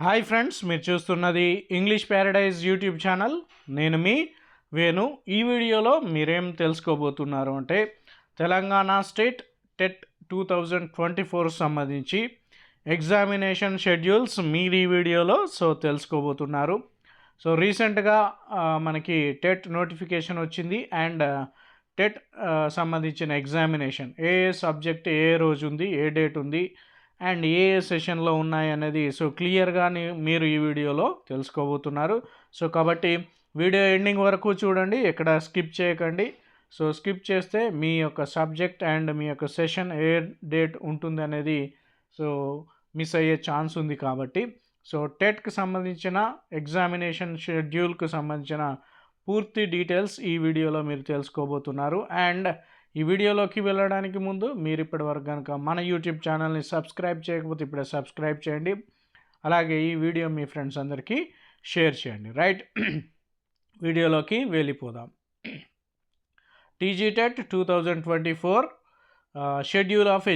Hi friends, మీరు చూస్తున్నది English Paradise YouTube channel. నేను మీ వేణు. ఈ వీడియోలో మీరేం తెలుసుకోబోతున్నారు అంటే తెలంగాణ స్టేట్ టెట్ 2024 సంబంధించి ఎగ్జామినేషన్ షెడ్యూల్స్ మీరు ఈ వీడియోలో తెలుసుకోబోతున్నారు. రీసెంట్గా మనకి టెట్ నోటిఫికేషన్ వచ్చింది అండ్ టెట్ సంబంధించిన ఎగ్జామినేషన్ ఏ సబ్జెక్ట్ ఏ రోజు ఉంది, ఏ డేట్ ఉంది అండ్ ఏ సెషన్లో ఉన్నాయి అనేది క్లియర్గా మీరు ఈ వీడియోలో తెలుసుకోబోతున్నారు. కాబట్టి వీడియో ఎండింగ్ వరకు చూడండి, ఎక్కడ స్కిప్ చేయకండి. స్కిప్ చేస్తే మీ యొక్క సబ్జెక్ట్ అండ్ మీ యొక్క సెషన్ ఏ డేట్ ఉంటుంది అనేది మిస్ అయ్యే ఛాన్స్ ఉంది. కాబట్టి టెట్కి సంబంధించిన ఎగ్జామినేషన్ షెడ్యూల్కి సంబంధించిన పూర్తి డీటెయిల్స్ ఈ వీడియోలో మీరు తెలుసుకోబోతున్నారు. అండ్ ఈ వీడియోలోకి వెళ్ళడానికి ముందు మీరు ఇప్పటివరకు కనుక మన యూట్యూబ్ ఛానల్ని సబ్స్క్రైబ్ చేయకపోతే ఇప్పుడే సబ్స్క్రైబ్ చేయండి. అలాగే ఈ వీడియో మీ ఫ్రెండ్స్ అందరికీ షేర్ చేయండి. రైట్, వీడియోలోకి వెళ్ళిపోదాం. టీజీటెట్ 2024 షెడ్యూల్ ఆఫ్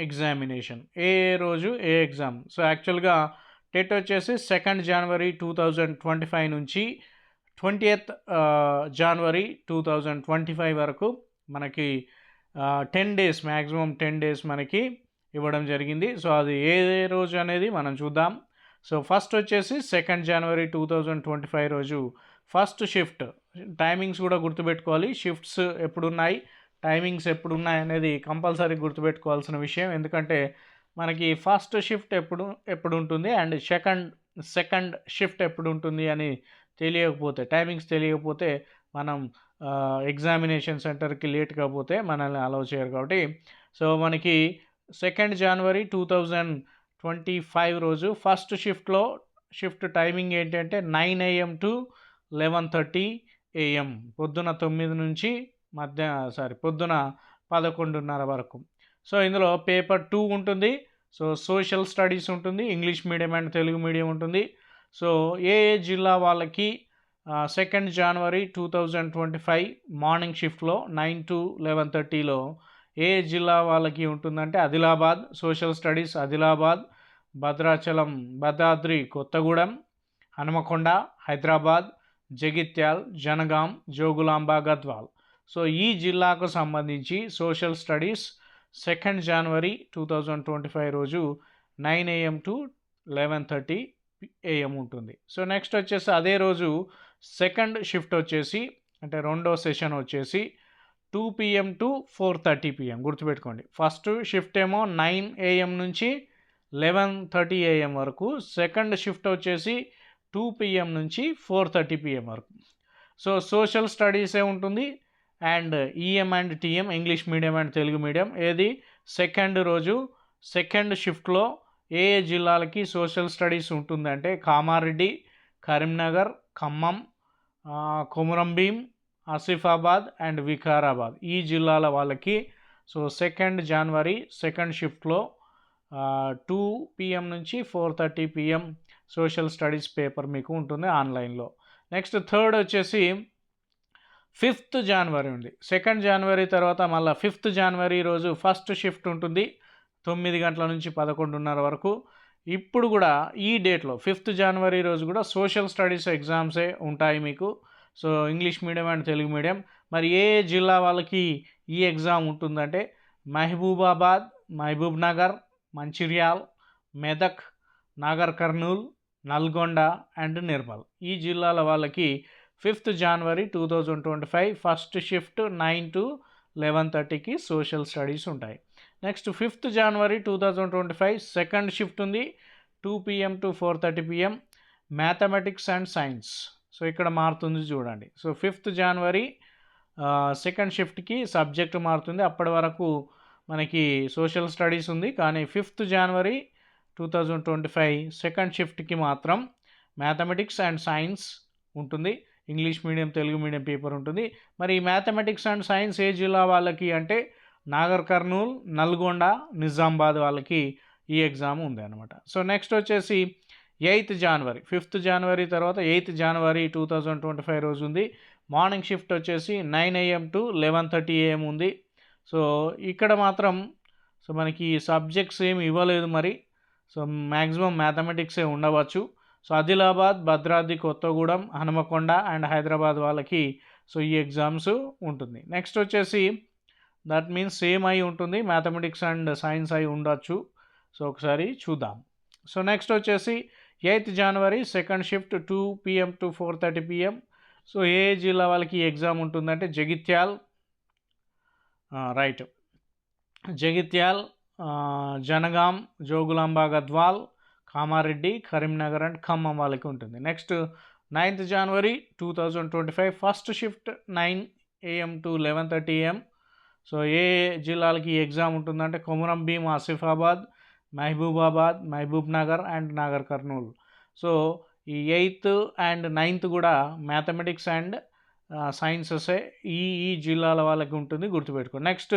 ఎగ్జామినేషన్, ఏ రోజు ఏ ఎగ్జామ్. యాక్చువల్గా టెట్ వచ్చేసి 2 జనవరి 2025 నుంచి 20th జనవరి 2025 వరకు మనకి 10 days, మ్యాక్సిమం 10 days మనకి ఇవ్వడం జరిగింది. అది ఏ రోజు అనేది మనం చూద్దాం. ఫస్ట్ వచ్చేసి 2 జనవరి 2025 రోజు ఫస్ట్ షిఫ్ట్. టైమింగ్స్ కూడా గుర్తుపెట్టుకోవాలి, షిఫ్ట్స్ ఎప్పుడున్నాయి, టైమింగ్స్ ఎప్పుడున్నాయి అనేది కంపల్సరీ గుర్తుపెట్టుకోవాల్సిన విషయం. ఎందుకంటే మనకి ఫస్ట్ షిఫ్ట్ ఎప్పుడు ఉంటుంది అండ్ సెకండ్ షిఫ్ట్ ఎప్పుడు ఉంటుంది అని తెలియకపోతే, టైమింగ్స్ తెలియకపోతే మనం ఎగ్జామినేషన్ సెంటర్కి లేట్గా పోతే మనల్ని అలౌ చేయరు. కాబట్టి మనకి 2 జనవరి 2025 రోజు ఫస్ట్ షిఫ్ట్ టైమింగ్ ఏంటంటే 9 AM to 11:30 AM, పొద్దున 9 నుంచి పొద్దున 11:30 వరకు. ఇందులో పేపర్ 2 ఉంటుంది. సోషల్ స్టడీస్ ఉంటుంది, English medium and Telugu medium ఉంటుంది. ఏ జిల్లా వాళ్ళకి 2 జనవరి 2025 మార్నింగ్ షిఫ్ట్లో 9 to 11:30లో ఏ జిల్లా వాళ్ళకి ఉంటుందంటే ఆదిలాబాద్, సోషల్ స్టడీస్ ఆదిలాబాద్, భద్రాచలం, భద్రాద్రి కొత్తగూడెం, హనుమకొండ, హైదరాబాద్, జగిత్యాల్, జనగాం, జోగులాంబ, గద్వాల్. ఈ జిల్లాకు సంబంధించి సోషల్ స్టడీస్ 2 జనవరి 2025 రోజు 9 AM to 11:30 AM ఉంటుంది. నెక్స్ట్ వచ్చేసి అదే రోజు సెకండ్ షిఫ్ట్ వచ్చేసి అంటే రెండో సెషన్ వచ్చేసి 2 PM to 4:30 PM. గుర్తుపెట్టుకోండి, ఫస్ట్ షిఫ్ట్ ఏమో 9 AM నుంచి 11:30 AM వరకు, సెకండ్ షిఫ్ట్ వచ్చేసి 2 PM నుంచి 4:30 PM వరకు. సోషల్ స్టడీసే ఉంటుంది and EM and TM, English medium and Telugu medium. ఏది సెకండ్ రోజు సెకండ్ షిఫ్ట్లో ఏ జిల్లాలకి సోషల్ స్టడీస్ ఉంటుందంటే కామారెడ్డి, కరీంనగర్, ఖమ్మం, కొమురంభీం, ఆసిఫాబాద్ అండ్ వికారాబాద్, ఈ జిల్లాల వాళ్ళకి 2 జనవరి సెకండ్ షిఫ్ట్లో 2 PM నుంచి 4:30 PM సోషల్ స్టడీస్ పేపర్ మీకు ఉంటుంది ఆన్లైన్లో. నెక్స్ట్ థర్డ్ వచ్చేసి 5th జనవరి ఉంది. 2 జనవరి తర్వాత మళ్ళీ 5th జనవరి రోజు ఫస్ట్ షిఫ్ట్ ఉంటుంది 9 గంటల నుంచి 11:30 వరకు. ఇప్పుడు కూడా ఈ డేట్లో 5th జనవరి రోజు కూడా సోషల్ స్టడీస్ ఎగ్జామ్సే ఉంటాయి మీకు. English medium and Telugu medium. మరి ఏ జిల్లా వాళ్ళకి ఈ ఎగ్జామ్ ఉంటుందంటే Mahabubabad, Mahabubnagar, Mancherial, Medak, Nagarkurnool, Nalgonda and Nirmal, ఈ జిల్లాల వాళ్ళకి 5th January 2025 first shift 9 to 11:30కి సోషల్ స్టడీస్ ఉంటాయి. Next 5th January 2025 second shift ఉంది 2 PM to 4:30 PM mathematics and science. ఇక్కడ మారుతుంది చూడండి. 5th జనవరి సెకండ్ షిఫ్ట్కి సబ్జెక్ట్ మారుతుంది. అప్పటి వరకు మనకి సోషల్ స్టడీస్ ఉంది, కానీ 5th జనవరి 2025 సెకండ్ షిఫ్ట్కి మాత్రం మ్యాథమెటిక్స్ అండ్ సైన్స్ ఉంటుంది, English medium Telugu medium paper ఉంటుంది. మరి ఈ మ్యాథమెటిక్స్ అండ్ సైన్స్ ఏ జిల్లా వాళ్ళకి అంటే నాగర్ కర్నూల్, నల్గొండ, నిజామాబాద్ వాళ్ళకి ఈ ఎగ్జామ్ ఉంది అనమాట. నెక్స్ట్ వచ్చేసి 8th జనవరి, 5th జనవరి తర్వాత 8th జనవరి 2025 రోజు ఉంది. మార్నింగ్ షిఫ్ట్ వచ్చేసి 9 AM to 11:30 AM ఉంది. ఇక్కడ మాత్రం మనకి సబ్జెక్ట్స్ ఏమి ఇవ్వలేదు. మరి సో మ్యాక్సిమం మ్యాథమెటిక్సే ఉండవచ్చు. సో ఆదిలాబాద్, భద్రాద్రి కొత్తగూడెం, హనుమకొండ అండ్ హైదరాబాద్ వాళ్ళకి సో ఈ ఎగ్జామ్స్ ఉంటుంది. నెక్స్ట్ వచ్చేసి దట్ మీన్స్ సేమ్ అయి ఉంటుంది, మ్యాథమెటిక్స్ అండ్ సైన్స్ అయి ఉండొచ్చు. సో ఒకసారి చూద్దాం. సో నెక్స్ట్ వచ్చేసి 8th January second shift 2 PM to 4:30 PM. So ఏ జిల్లా వాళ్ళకి ఎగ్జామ్ ఉంటుందంటే జగిత్యాల్, రైట్, జగిత్యాల్, జనగాం, జోగులాంబ గద్వాల్, కామారెడ్డి, కరీంనగర్ అండ్ ఖమ్మం వాళ్ళకి ఉంటుంది. Next 9th January 2025 first shift 9 AM to 11:30 AM. So ఏ జిల్లాలకి ఎగ్జామ్ ఉంటుందంటే Komaram Bheem, Asifabad, Mahabubabad, Mahabubnagar and Nagarkurnool. So ఈ 8th and 9th కూడా మ్యాథమెటిక్స్ అండ్ సైన్సెసే ఈ జిల్లాల వాళ్ళకి ఉంటుంది, గుర్తుపెట్టుకో. నెక్స్ట్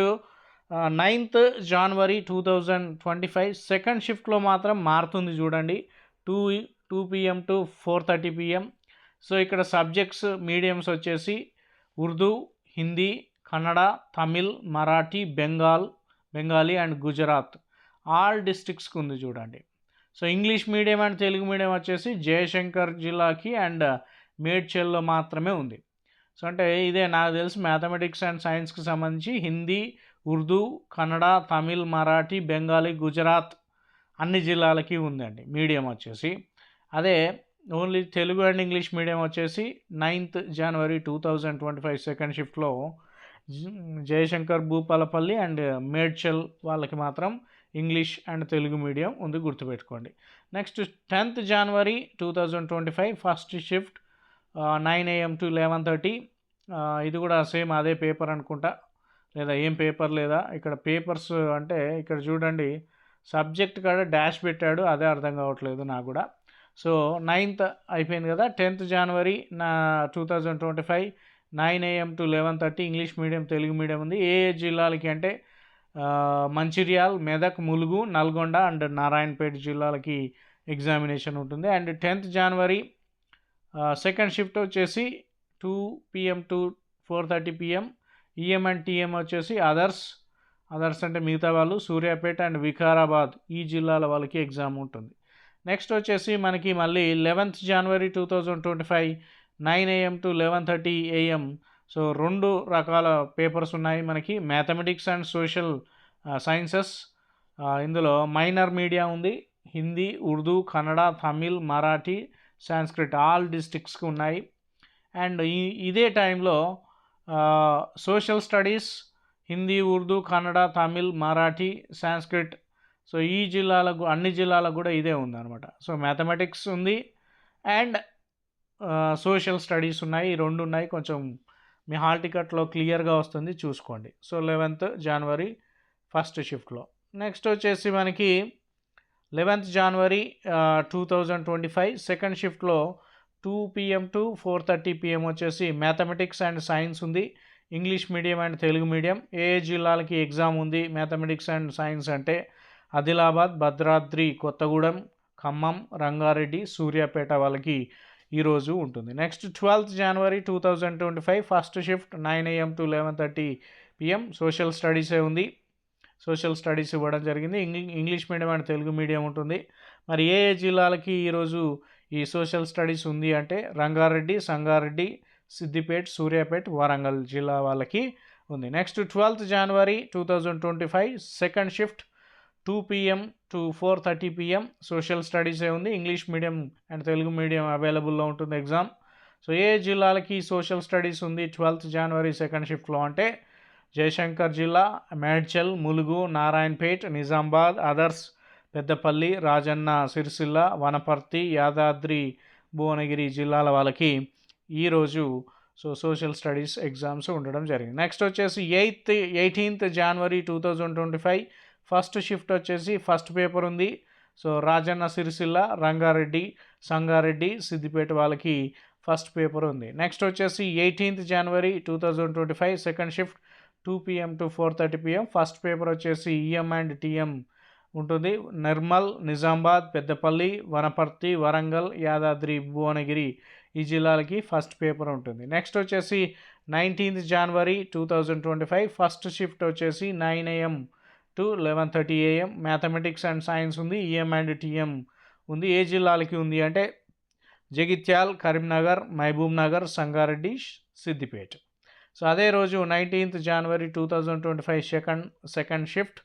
9th January 2025 సెకండ్ షిఫ్ట్లో మాత్రం మారుతుంది చూడండి, 2 PM to 4:30 PM. సో ఇక్కడ సబ్జెక్ట్స్ మీడియంస్ వచ్చేసి ఉర్దూ, హిందీ, కన్నడ, తమిళ్, మరాఠీ, బెంగాలీ అండ్ గుజరాత్ ఆల్ డిస్ట్రిక్ట్స్కి ఉంది చూడండి. So English medium and Telugu medium వచ్చేసి జయశంకర్ జిల్లాకి అండ్ మేడ్చల్లో మాత్రమే ఉంది. సో అంటే ఇదే నాకు తెలిసి మ్యాథమెటిక్స్ అండ్ సైన్స్కి సంబంధించి హిందీ, ఉర్దూ, కన్నడ, తమిళ్, మరాఠీ, బెంగాలీ, గుజరాత్ అన్ని జిల్లాలకి ఉందండి మీడియం వచ్చేసి. అదే only Telugu and English medium వచ్చేసి 9th January 2025 సెకండ్ షిఫ్ట్లో జయశంకర్, భూపాలపల్లి అండ్ మేడ్చల్ వాళ్ళకి మాత్రం ఇంగ్లీష్ అండ్ తెలుగు మీడియం ఉంది, గుర్తుపెట్టుకోండి. Next 10th January 2025 first shift 9 AM to 11:30. ఇది కూడా సేమ్ అదే పేపర్ అనుకుంటా, లేదా ఏం పేపర్ లేదా ఇక్కడ పేపర్స్ అంటే ఇక్కడ చూడండి సబ్జెక్ట్ కాడ డాష్ పెట్టాడు, అదే అర్థం కావట్లేదు నాకు కూడా. సో 9th అయిపోయింది కదా, 10th January 2025 9 AM to 11:30 English medium, Telugu medium ఉంది. ఏ జిల్లాలకి అంటే మంచిర్యాల్, మెదక్, ములుగు, నల్గొండ అండ్ నారాయణపేట జిల్లాలకి ఎగ్జామినేషన్ ఉంటుంది. And 10th January second shift వచ్చేసి 2 PM to 4:30 PM. EM and TM వచ్చేసి అదర్స్ అంటే మిగతా వాళ్ళు, సూర్యాపేట అండ్ వికారాబాద్ ఈ జిల్లాల వాళ్ళకి ఎగ్జామ్ ఉంటుంది. నెక్స్ట్ వచ్చేసి మనకి మళ్ళీ 11th January 2025 9 AM to 11:30 AM. So 2 రకాల పేపర్స్ ఉన్నాయి మనకి, మ్యాథమెటిక్స్ అండ్ సోషల్ సైన్సెస్. ఇందులో మైనర్ మీడియా ఉంది, హిందీ, ఉర్దూ, కన్నడ, తమిళ్, మరాఠీ, సాంస్క్రిట్ ఆల్ డిస్ట్రిక్ట్స్కి ఉన్నాయి. అండ్ ఇదే టైంలో social studies, Hindi, Urdu, Kannada, Tamil, Marathi, Sanskrit. So ఈ జిల్లాలకు అన్ని జిల్లాలకు కూడా ఇదే ఉందన్నమాట. సో మ్యాథమెటిక్స్ ఉంది అండ్ సోషల్ స్టడీస్ ఉన్నాయి, ఈ 2 ఉన్నాయి. కొంచెం మీ హాల్ టికెట్లో క్లియర్గా వస్తుంది, చూసుకోండి. సో 11th January ఫస్ట్ షిఫ్ట్లో. నెక్స్ట్ వచ్చేసి మనకి 11th January 2025 సెకండ్ షిఫ్ట్లో 2 PM to 4:30 PM వచ్చేసి మ్యాథమెటిక్స్ అండ్ సైన్స్ ఉంది, English medium and Telugu medium. ఏ జిల్లాలకి ఎగ్జామ్ ఉంది మ్యాథమెటిక్స్ అండ్ సైన్స్ అంటే ఆదిలాబాద్, భద్రాద్రి కొత్తగూడెం, ఖమ్మం, రంగారెడ్డి, సూర్యాపేట వాళ్ళకి ఈరోజు ఉంటుంది. Next 12th January 2025 first shift 9 AM to 11:30 PM. Social స్టడీసే ఉంది, సోషల్ స్టడీస్ ఇవ్వడం జరిగింది. English medium and Telugu medium ఉంటుంది. మరి ఏ జిల్లాలకి ఈరోజు ఈ సోషల్ స్టడీస్ ఉంది అంటే రంగారెడ్డి, సంగారెడ్డి, సిద్దిపేట్, సూర్యాపేట్, వరంగల్ జిల్లా వాళ్ళకి ఉంది. Next 12th January 2025 second shift 2 PM to 4:30 PM. Social స్టడీసే ఉంది, English medium and Telugu medium అవైలబుల్లో ఉంటుంది ఎగ్జామ్. సో ఏ జిల్లాలకి సోషల్ స్టడీస్ ఉంది 12th January సెకండ్ షిఫ్ట్లో అంటే జయశంకర్ జిల్లా, మేడ్చల్, ములుగు, నారాయణపేట్, నిజామాబాద్, అదర్స్, పెద్దపల్లి, రాజన్న సిరిసిల్ల, వనపర్తి, యాదాద్రి భువనగిరి జిల్లాల వాళ్ళకి ఈరోజు సోషల్ స్టడీస్ ఎగ్జామ్స్ ఉండడం జరిగింది. నెక్స్ట్ వచ్చేసి 18th January 2025 ఫస్ట్ షిఫ్ట్ వచ్చేసి ఫస్ట్ పేపర్ ఉంది. సో రాజన్న సిరిసిల్ల, రంగారెడ్డి, సంగారెడ్డి, సిద్దిపేట వాళ్ళకి ఫస్ట్ పేపర్ ఉంది. నెక్స్ట్ వచ్చేసి 18th January 2025 second shift 2 PM to 4:30 PM. First paper వచ్చేసి ఈఎం అండ్ టీఎం ఉంటుంది. నిర్మల్, నిజామాబాద్, పెద్దపల్లి, వనపర్తి, వరంగల్, యాదాద్రి భువనగిరి ఈ జిల్లాలకి ఫస్ట్ పేపర్ ఉంటుంది. నెక్స్ట్ వచ్చేసి 19th January 2025 ఫస్ట్ షిఫ్ట్ వచ్చేసి 9 AM to 11:30 AM. Mathematics and science ఉంది, ఈఎం అండ్ టీఎం ఉంది. ఏ జిల్లాలకి ఉంది అంటే జగిత్యాల్, కరీంనగర్, మహబూబ్ నగర్, సంగారెడ్డి, సిద్దిపేట. సో అదే రోజు 19th January 2025 second shift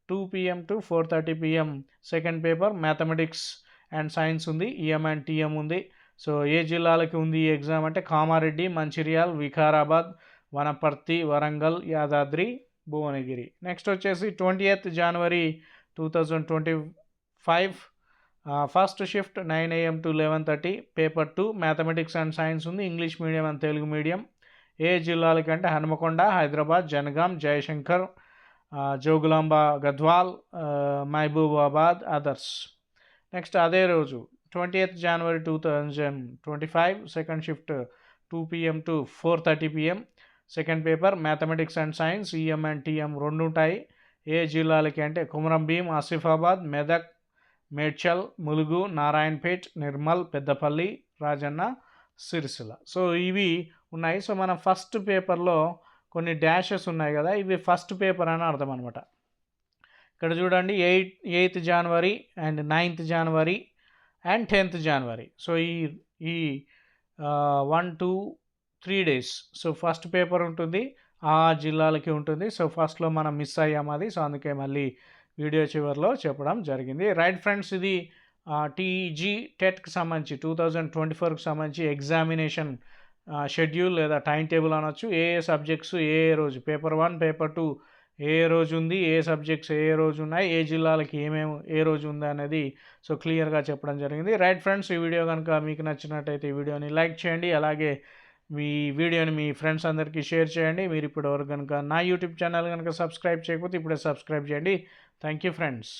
2 PM to 4:30 PM. Second paper mathematics and science ఉంది, ఈఎం అండ్ టీఎం ఉంది. సో ఏ జిల్లాలకి ఉంది ఈ ఎగ్జామ్ అంటే కామారెడ్డి, మంచిర్యాల్, వికారాబాద్, వనపర్తి, వరంగల్, యాదాద్రి, భువనగిరి. నెక్స్ట్ వచ్చేసి 20th January 2025 first shift 9 AM to 11:30. Paper 2 mathematics and science ఉంది, English medium and Telugu medium. ఏ జిల్లాలకి అంటే హన్మకొండ, హైదరాబాద్, జనగాం, జయశంకర్, జోగులాంబ, గద్వాల్, మహబూబాబాద్, అదర్స్. నెక్స్ట్ అదే రోజు 20th January 2025 second shift 2 PM to 4:30 PM. Second paper mathematics and science, EM and TM రెండు ఉంటాయి. ఏ జిల్లాలకి అంటే కుమరం భీం, ఆసిఫాబాద్, మెదక్, మేడ్చల్, ములుగు, నారాయణపేట్, నిర్మల్, పెద్దపల్లి, రాజన్న, సిరిసిల్ల. సో ఇవి ఉన్నాయి. సో మనం ఫస్ట్ పేపర్లో కొన్ని డాషెస్ ఉన్నాయి కదా, ఇవి ఫస్ట్ పేపర్ అని అర్థం అనమాట. ఇక్కడ చూడండి 8th January and 9th January and 10th January. So ఈ 1, 2, 3 days. సో ఫస్ట్ పేపర్ ఉంటుంది, ఆ జిల్లాలకి ఉంటుంది. సో ఫస్ట్లో మనం మిస్ అయ్యాం అది, సో అందుకే మళ్ళీ వీడియో చివరిలో చెప్పడం జరిగింది. రైట్ ఫ్రెండ్స్, ఇది టీజీ టెట్కి సంబంధించి 2024కి సంబంధించి ఎగ్జామినేషన్ షెడ్యూల్ లేదా టైం టేబుల్ అనొచ్చు. ఏ సబ్జెక్ట్స్ ఏ రోజు, పేపర్ 1, పేపర్ 2 ఏ రోజు ఉంది, ఏ సబ్జెక్ట్స్ ఏ రోజు ఉన్నాయి, ఏ జిల్లాలకి ఏమేమి ఏ రోజు ఉంది అనేది సో క్లియర్గా చెప్పడం జరిగింది. రైట్ ఫ్రెండ్స్, ఈ వీడియో కనుక మీకు నచ్చినట్టయితే ఈ వీడియోని లైక్ చేయండి, అలాగే మీ వీడియోని మీ ఫ్రెండ్స్ అందరికీ షేర్ చేయండి. మీరు ఇప్పటివరకు కనుక నా యూట్యూబ్ ఛానల్ కనుక సబ్స్క్రైబ్ చేయకపోతే ఇప్పుడే సబ్స్క్రైబ్ చేయండి. Thank you friends.